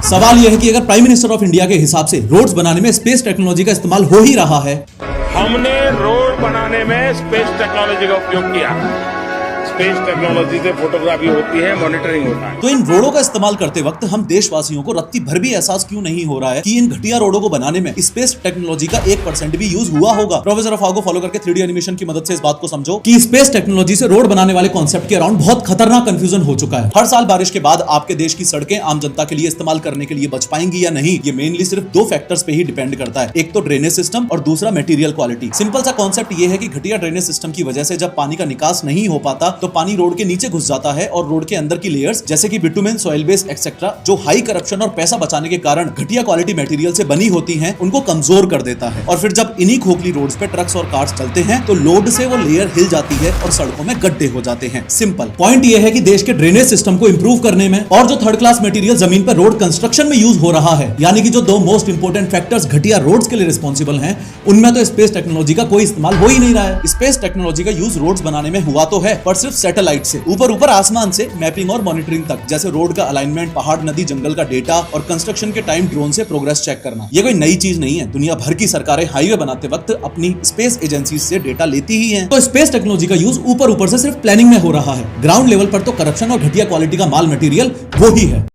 सवाल यह है कि अगर प्राइम मिनिस्टर ऑफ इंडिया के हिसाब से रोड्स बनाने में स्पेस टेक्नोलॉजी का इस्तेमाल हो ही रहा है, हमने रोड बनाने में स्पेस टेक्नोलॉजी का उपयोग किया। स्पेस टेक्नोलॉजी से फोटोग्राफी होती है, मॉनिटरिंग होता है। तो इन रोडों का इस्तेमाल करते वक्त हम देशवासियों को रत्ती भर भी एहसास क्यों नहीं हो रहा है कि इन घटिया रोडों को बनाने में स्पेस टेक्नोलॉजी का 1% भी यूज हुआ होगा। प्रोफेसर अफवाह को फॉलो करके 3D एनिमेशन की मदद से इस बात को समझो कि स्पेस टेक्नोलॉजी से रोड बनाने वाले कॉन्सेप्ट के अराउंड बहुत खतरनाक कंफ्यूजन हो चुका है। हर साल बारिश के बाद आपके देश की सड़कें आम जनता के लिए इस्तेमाल करने के लिए बच पाएंगी या नहीं, ये मेनली सिर्फ 2 फैक्टर्स पे ही डिपेंड करता है। एक तो ड्रेनेज सिस्टम और दूसरा मटेरियल क्वालिटी। सिंपल सा कॉन्सेप्ट ये है कि घटिया ड्रेनेज सिस्टम की वजह से जब पानी का निकास नहीं हो पाता तो पानी रोड के नीचे घुस जाता है और रोड के अंदर की लेयर्स जैसे कि बिटुमेन, सॉइल बेस एक्सेट्रा, जो हाई करप्शन और पैसा बचाने के कारण घटिया क्वालिटी मटेरियल से बनी होती हैं, उनको कमजोर कर देता है। और फिर जब इन्हीं खोखली रोड्स पे ट्रक्स और कार्स चलते हैं तो लोड से वो लेयर हिल जाती है और सड़कों में गड्ढे हो जाते हैं। सिंपल पॉइंट ये है कि देश के ड्रेनेज सिस्टम को इंप्रूव करने में और जो थर्ड क्लास मटेरियल जमीन पर रोड कंस्ट्रक्शन में यूज हो रहा है, यानी कि जो 2 मोस्ट इंपोर्टेंट फैक्टर्स घटिया रोड्स के लिए रिस्पॉन्सिबल हैं, उनमें तो स्पेस टेक्नोलॉजी का कोई इस्तेमाल हो ही नहीं रहा है। स्पेस टेक्नोलॉजी का यूज रोड्स बनाने में हुआ तो है, पर सिर्फ सैटेलाइट से ऊपर आसमान से मैपिंग और मॉनिटरिंग तक, जैसे रोड का अलाइनमेंट, पहाड़, नदी, जंगल का डेटा और कंस्ट्रक्शन के टाइम ड्रोन से प्रोग्रेस चेक करना। ये कोई नई चीज नहीं है। दुनिया भर की सरकारें हाईवे बनाते वक्त अपनी स्पेस एजेंसी से डेटा लेती ही हैं। तो स्पेस टेक्नोलॉजी का यूज ऊपर से सिर्फ प्लानिंग में हो रहा है। ग्राउंड लेवल पर तो करप्शन और घटिया क्वालिटी का माल मटेरियल वो ही है।